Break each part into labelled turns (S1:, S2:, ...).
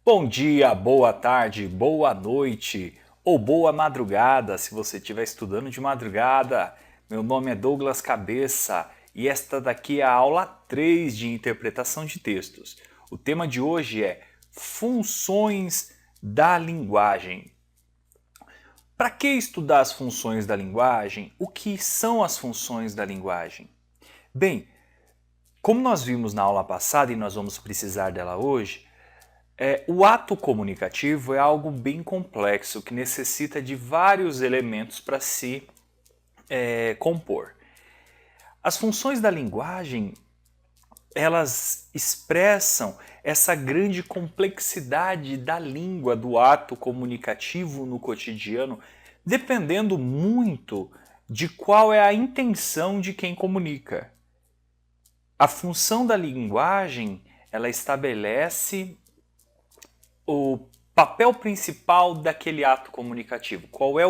S1: Bom dia, boa tarde, boa noite ou boa madrugada se você estiver estudando de madrugada. Meu nome é Douglas Cabeça e esta daqui é a aula 3 de interpretação de textos. O tema de hoje é funções da linguagem. Para que estudar as funções da linguagem? O que são as funções da linguagem? Bem, como nós vimos na aula passada e nós vamos precisar dela hoje, o ato comunicativo é algo bem complexo que necessita de vários elementos para se compor. As funções da linguagem, elas expressam essa grande complexidade da língua, do ato comunicativo no cotidiano, dependendo muito de qual é a intenção de quem comunica. A função da linguagem, ela estabelece o papel principal daquele ato comunicativo. Qual é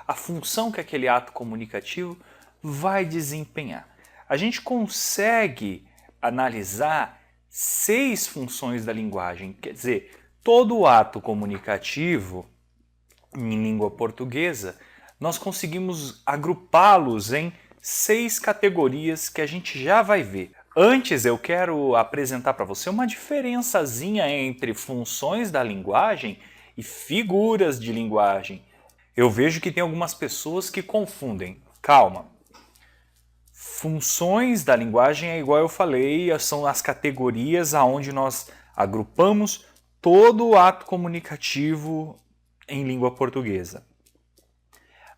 S1: a função que aquele ato comunicativo vai desempenhar? A gente consegue analisar 6 funções da linguagem, quer dizer, todo ato comunicativo em língua portuguesa, nós conseguimos agrupá-los em 6 categorias que a gente já vai ver. Antes eu quero apresentar para você uma diferençazinha entre funções da linguagem e figuras de linguagem. Eu vejo que tem algumas pessoas que confundem. Calma. Funções da linguagem é igual eu falei, são as categorias aonde nós agrupamos todo o ato comunicativo em língua portuguesa.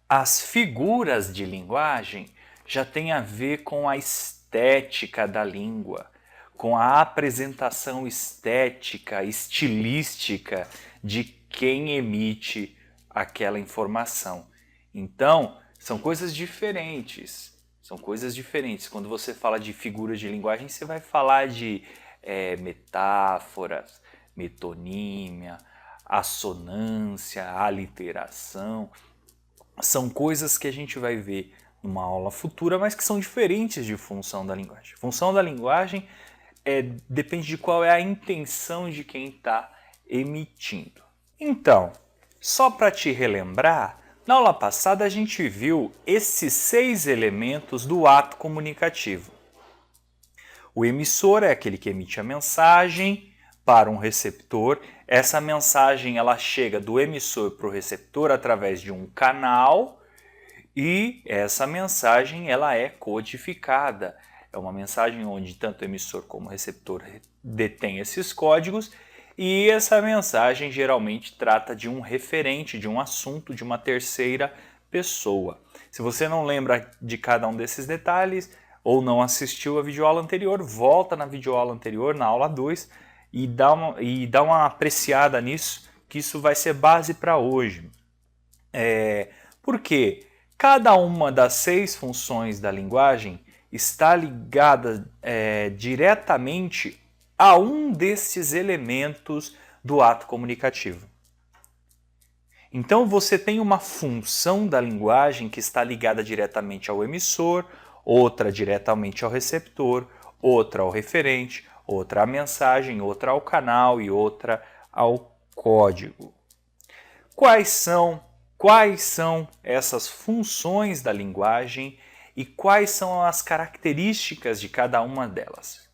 S1: As figuras de linguagem já têm a ver com a estética da língua, com a apresentação estética, estilística de quem emite aquela informação. Então, são coisas diferentes. São coisas diferentes. Quando você fala de figuras de linguagem, você vai falar de metáforas, metonímia, assonância, aliteração. São coisas que a gente vai ver numa aula futura, mas que são diferentes de função da linguagem. Função da linguagem depende de qual é a intenção de quem está emitindo. Então, só para te relembrar, na aula passada a gente viu esses 6 elementos do ato comunicativo. O emissor é aquele que emite a mensagem para um receptor. Essa mensagem ela chega do emissor para o receptor através de um canal e essa mensagem ela é codificada. É uma mensagem onde tanto o emissor como o receptor detém esses códigos e essa mensagem geralmente trata de um referente, de um assunto, de uma terceira pessoa. Se você não lembra de cada um desses detalhes ou não assistiu a videoaula anterior, volta na videoaula anterior, na aula 2, e dá uma apreciada nisso, que isso vai ser base para hoje. Por quê? Cada uma das 6 funções da linguagem está ligada diretamente a um desses elementos do ato comunicativo. Então você tem uma função da linguagem que está ligada diretamente ao emissor, outra diretamente ao receptor, outra ao referente, outra à mensagem, outra ao canal e outra ao código. Quais são essas funções da linguagem e quais são as características de cada uma delas?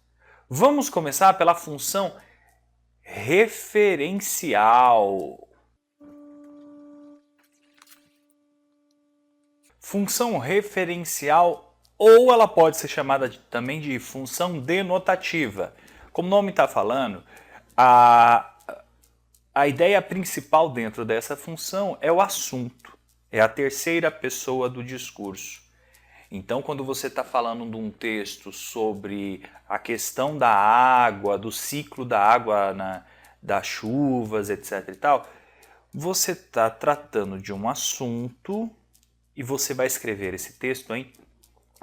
S1: Vamos começar pela função referencial. Função referencial, ou ela pode ser chamada também de função denotativa. Como o nome está falando, a ideia principal dentro dessa função é o assunto, é a terceira pessoa do discurso. Então, quando você está falando de um texto sobre a questão da água, do ciclo da água, das chuvas, etc. e tal, você está tratando de um assunto e você vai escrever esse texto em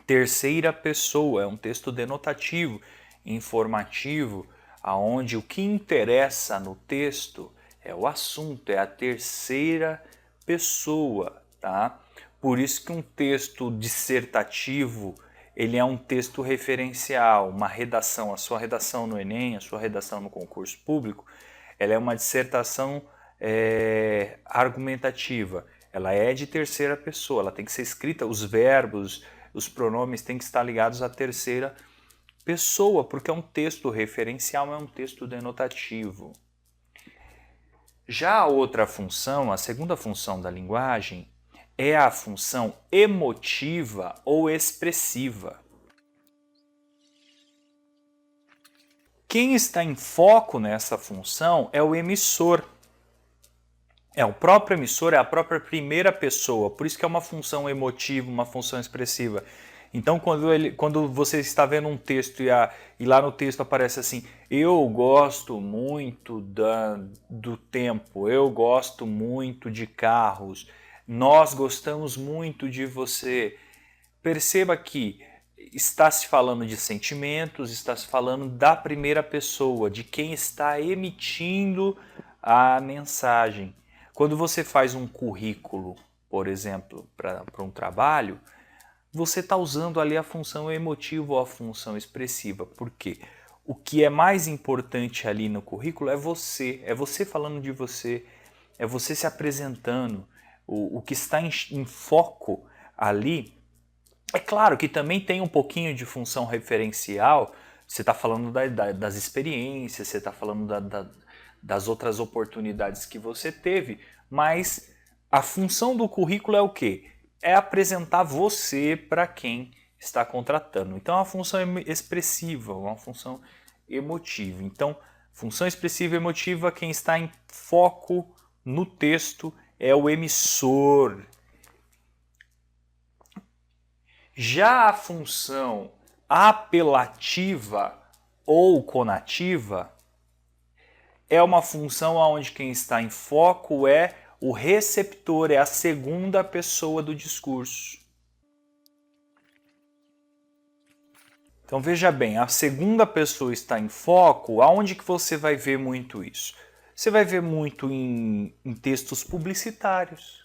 S1: terceira pessoa. É um texto denotativo, informativo, aonde o que interessa no texto é o assunto, é a terceira pessoa, tá? Por isso que um texto dissertativo, ele é um texto referencial, uma redação, a sua redação no Enem, a sua redação no concurso público, ela é uma dissertação argumentativa, ela é de terceira pessoa, ela tem que ser escrita, os verbos, os pronomes têm que estar ligados à terceira pessoa, porque é um texto referencial, é um texto denotativo. Já a outra função, a segunda função da linguagem, é a função emotiva ou expressiva. Quem está em foco nessa função é o emissor. É o próprio emissor, é a própria primeira pessoa, por isso que é uma função emotiva, uma função expressiva. Então, quando você está vendo um texto e lá no texto aparece assim, eu gosto muito do tempo, eu gosto muito de carros, nós gostamos muito de você. Perceba que está se falando de sentimentos, está se falando da primeira pessoa, de quem está emitindo a mensagem. Quando você faz um currículo, por exemplo, para um trabalho, você está usando ali a função emotiva ou a função expressiva. Por quê? O que é mais importante ali no currículo é você falando de você, é você se apresentando. O que está em foco ali, é claro que também tem um pouquinho de função referencial, você está falando das experiências, você está falando das outras oportunidades que você teve, mas a função do currículo é o quê? É apresentar você para quem está contratando. Então, é uma função expressiva, uma função emotiva. Então, função expressiva e emotiva, quem está em foco no texto é o emissor. Já a função apelativa ou conativa é uma função onde quem está em foco é o receptor, é a segunda pessoa do discurso. Então veja bem, a segunda pessoa está em foco, aonde que você vai ver muito isso? Você vai ver muito em textos publicitários.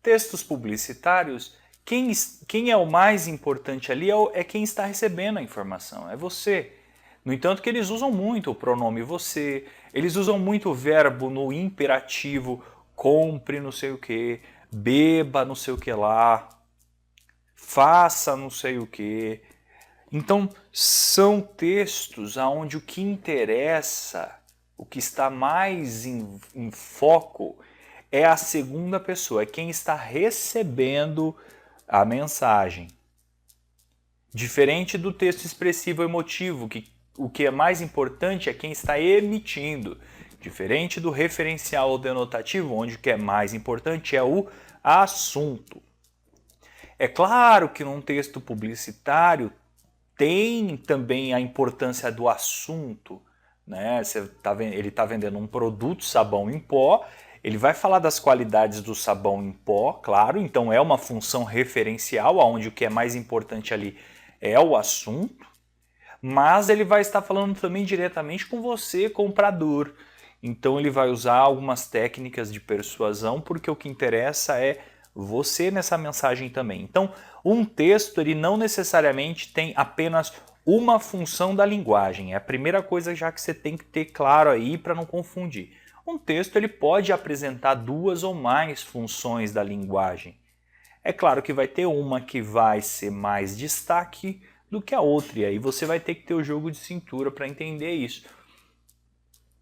S1: Textos publicitários, quem é o mais importante ali é quem está recebendo a informação, é você. No entanto que eles usam muito o pronome você, eles usam muito o verbo no imperativo, compre não sei o que, beba não sei o que lá, faça não sei o que. Então são textos onde o que interessa, o que está mais em foco é a segunda pessoa, é quem está recebendo a mensagem. Diferente do texto expressivo emotivo, que o que é mais importante é quem está emitindo. Diferente do referencial ou denotativo, onde o que é mais importante é o assunto. É claro que num texto publicitário tem também a importância do assunto, né? Ele está vendendo um produto, sabão em pó, ele vai falar das qualidades do sabão em pó, claro, então é uma função referencial, onde o que é mais importante ali é o assunto, mas ele vai estar falando também diretamente com você, comprador. Então ele vai usar algumas técnicas de persuasão, porque o que interessa é você nessa mensagem também. Então, um texto ele não necessariamente tem apenas uma função da linguagem. É a primeira coisa já que você tem que ter claro aí para não confundir. Um texto ele pode apresentar duas ou mais funções da linguagem. É claro que vai ter uma que vai ser mais destaque do que a outra, e aí você vai ter que ter o jogo de cintura para entender isso.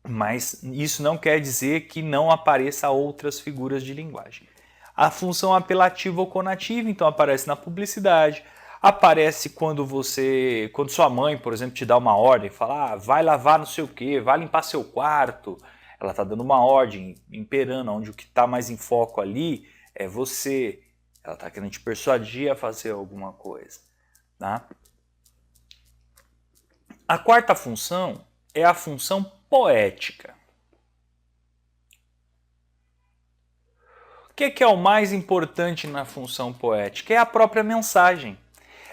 S1: Mas isso não quer dizer que não apareça outras figuras de linguagem. A função apelativa ou conativa, então, aparece na publicidade, aparece quando sua mãe, por exemplo, te dá uma ordem, fala, vai lavar não sei o que, vai limpar seu quarto. Ela está dando uma ordem, imperando, onde o que está mais em foco ali é você. Ela está querendo te persuadir a fazer alguma coisa. Tá? A quarta função é a função poética. O que é o mais importante na função poética? É a própria mensagem.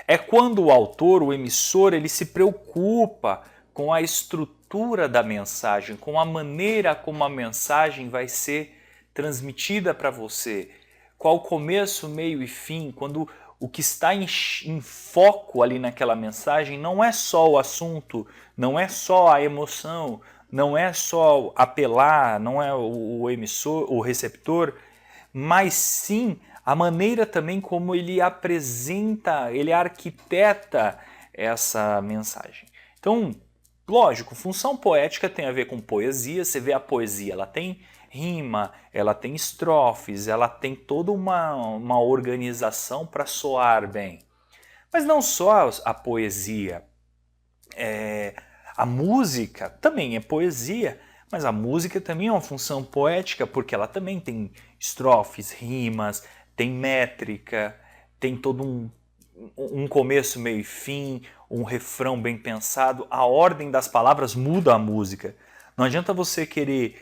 S1: É quando o autor, o emissor, ele se preocupa com a estrutura da mensagem, com a maneira como a mensagem vai ser transmitida para você. Qual o começo, meio e fim, quando o que está em foco ali naquela mensagem não é só o assunto, não é só a emoção, não é só apelar, não é o emissor, o receptor, mas sim a maneira também como ele apresenta, ele arquiteta essa mensagem. Então, lógico, função poética tem a ver com poesia. Você vê a poesia, ela tem rima, ela tem estrofes, ela tem toda uma organização para soar bem. Mas não só a poesia, a música também é poesia, mas a música também é uma função poética, porque ela também tem estrofes, rimas, tem métrica, tem todo um começo, meio e fim, um refrão bem pensado. A ordem das palavras muda a música. Não adianta você querer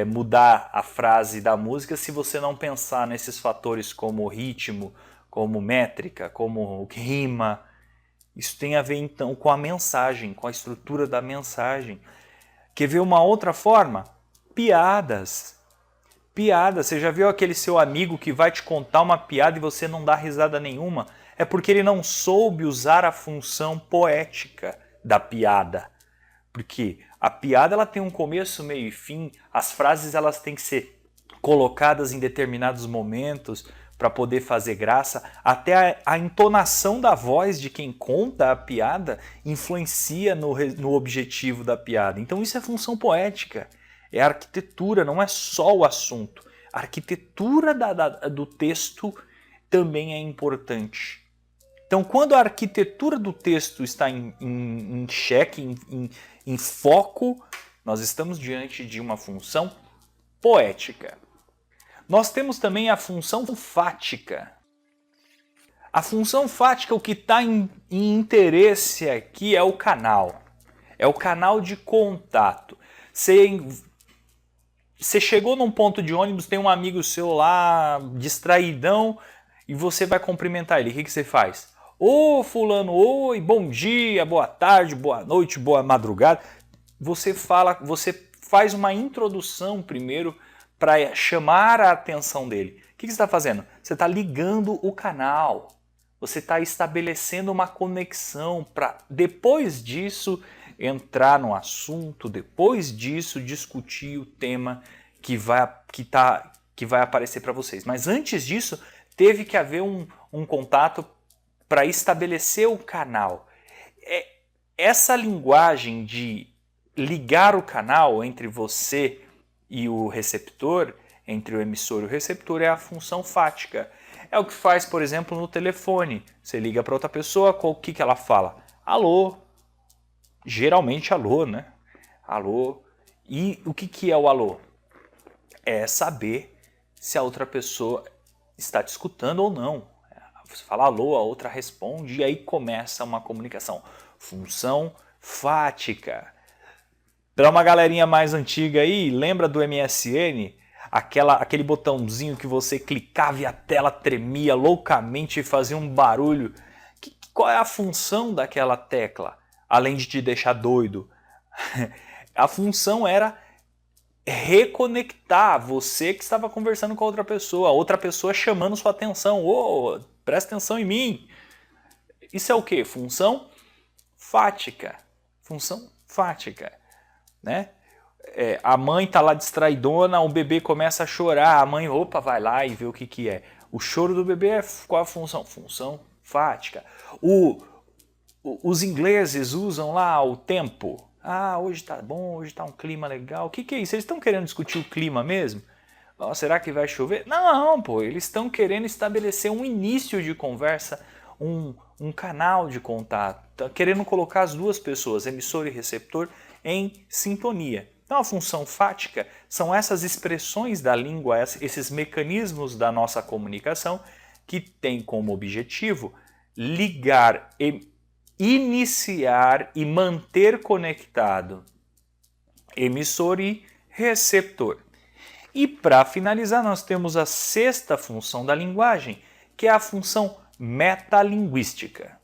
S1: mudar a frase da música se você não pensar nesses fatores como ritmo, como métrica, como rima. Isso tem a ver então com a mensagem, com a estrutura da mensagem. Quer ver uma outra forma? Piadas. Piada, você já viu aquele seu amigo que vai te contar uma piada e você não dá risada nenhuma? É porque ele não soube usar a função poética da piada. Porque a piada ela tem um começo, meio e fim, as frases elas têm que ser colocadas em determinados momentos para poder fazer graça, até a entonação da voz de quem conta a piada influencia no objetivo da piada. Então isso é função poética. É arquitetura, não é só o assunto. A arquitetura do texto também é importante. Então, quando a arquitetura do texto está em xeque, em foco, nós estamos diante de uma função poética. Nós temos também a função fática. A função fática, o que está em interesse aqui é o canal. É o canal de contato. Você chegou num ponto de ônibus, tem um amigo seu lá, distraidão, e você vai cumprimentar ele. O que você faz? Ô fulano, oi, bom dia, boa tarde, boa noite, boa madrugada. Você faz uma introdução primeiro para chamar a atenção dele. O que você está fazendo? Você está ligando o canal. Você está estabelecendo uma conexão para, depois disso, entrar no assunto, depois disso, discutir o tema que vai aparecer para vocês. Mas antes disso, teve que haver um contato para estabelecer o canal. Essa linguagem de ligar o canal entre você e o receptor, entre o emissor e o receptor, é a função fática. É o que faz, por exemplo, no telefone. Você liga para outra pessoa, o que ela fala? Alô. Geralmente alô, né? Alô. E o que é o alô? É saber se a outra pessoa está te escutando ou não. Você fala alô, a outra responde e aí começa uma comunicação. Função fática. Para uma galerinha mais antiga aí, lembra do MSN? Aquele botãozinho que você clicava e a tela tremia loucamente e fazia um barulho. Qual é a função daquela tecla? Além de te deixar doido. A função era reconectar você que estava conversando com a outra pessoa chamando sua atenção. Ô, presta atenção em mim. Isso é o quê? Função fática. Função fática. Né? A mãe tá lá distraidona, o bebê começa a chorar, a mãe, opa, vai lá e vê o que é. O choro do bebê é qual a função? Função fática. Os ingleses usam lá o tempo. Ah, hoje tá bom, hoje tá um clima legal. O que é isso? Eles estão querendo discutir o clima mesmo? Oh, será que vai chover? Não, pô, eles estão querendo estabelecer um início de conversa, um canal de contato. Tá querendo colocar as duas pessoas, emissor e receptor, em sintonia. Então a função fática são essas expressões da língua, esses mecanismos da nossa comunicação que têm como objetivo ligar, iniciar e manter conectado emissor e receptor. E para finalizar nós temos a sexta função da linguagem, que é a função metalinguística.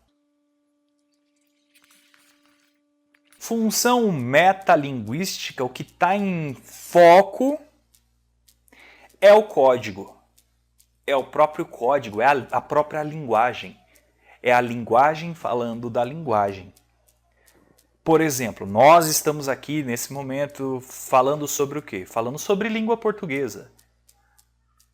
S1: Função metalinguística, o que está em foco é o código. É o próprio código, é a própria linguagem. É a linguagem falando da linguagem. Por exemplo, nós estamos aqui nesse momento falando sobre o quê? Falando sobre língua portuguesa.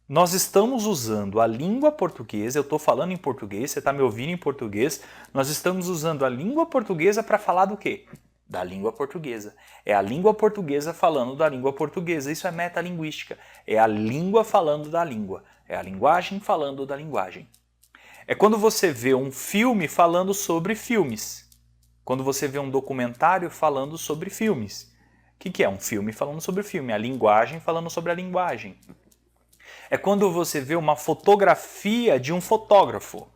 S1: Nós estamos usando a língua portuguesa, eu estou falando em português, você está me ouvindo em português, nós estamos usando a língua portuguesa para falar do quê? Da língua portuguesa. É a língua portuguesa falando da língua portuguesa, isso é metalinguística. É a língua falando da língua, é a linguagem falando da linguagem. É quando você vê um filme falando sobre filmes, quando você vê um documentário falando sobre filmes. O que é um filme falando sobre filme? A linguagem falando sobre a linguagem. É quando você vê uma fotografia de um fotógrafo.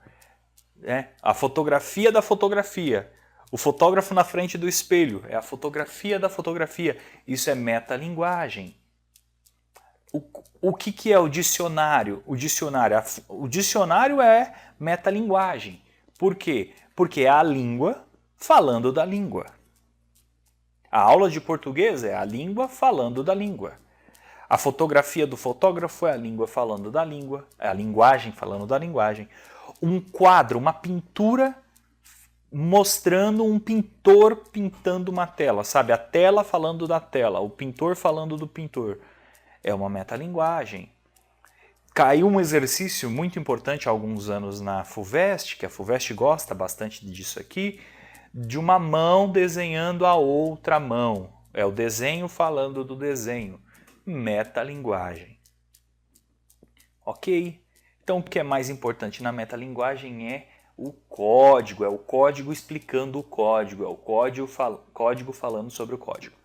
S1: A fotografia da fotografia. O fotógrafo na frente do espelho. É a fotografia da fotografia. Isso é metalinguagem. O que é o dicionário? O dicionário é metalinguagem. Por quê? Porque é a língua falando da língua. A aula de português é a língua falando da língua. A fotografia do fotógrafo é a língua falando da língua, é a linguagem falando da linguagem. Um quadro, uma pintura mostrando um pintor pintando uma tela, sabe? A tela falando da tela, o pintor falando do pintor. É uma metalinguagem. Caiu um exercício muito importante há alguns anos na FUVEST, que a FUVEST gosta bastante disso aqui, de uma mão desenhando a outra mão. É o desenho falando do desenho. Metalinguagem. Ok? Então o que é mais importante na metalinguagem é o código explicando o código, é o código falando sobre o código.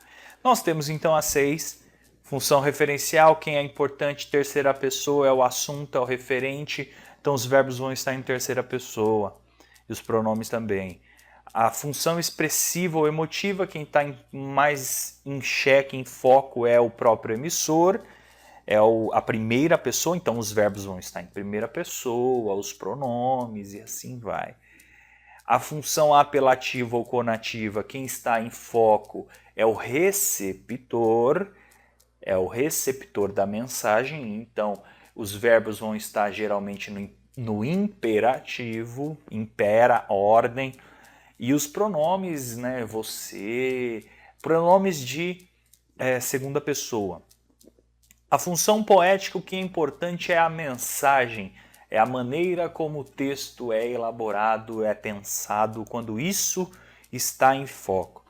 S1: Nós temos então as 6, função referencial, quem é importante, terceira pessoa, é o assunto, é o referente, então os verbos vão estar em terceira pessoa, e os pronomes também. A função expressiva ou emotiva, quem está mais em xeque, em foco, é o próprio emissor, é a primeira pessoa, então os verbos vão estar em primeira pessoa, os pronomes e assim vai. A função apelativa ou conativa, quem está em foco é o receptor da mensagem, então os verbos vão estar geralmente no imperativo, impera, ordem, e os pronomes, né, você, pronomes de segunda pessoa. A função poética, o que é importante é a mensagem, é a maneira como o texto é elaborado, é pensado, quando isso está em foco.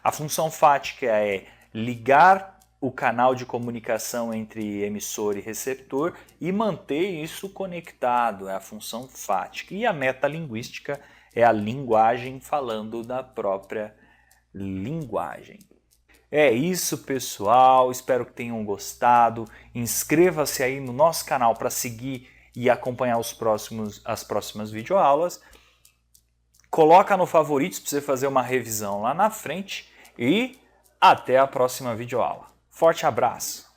S1: A função fática é ligar o canal de comunicação entre emissor e receptor e manter isso conectado, é a função fática. E a metalinguística é a linguagem falando da própria linguagem. É isso, pessoal. Espero que tenham gostado. Inscreva-se aí no nosso canal para seguir e acompanhar as próximas videoaulas. Coloca no favoritos para você fazer uma revisão lá na frente. E até a próxima videoaula. Forte abraço!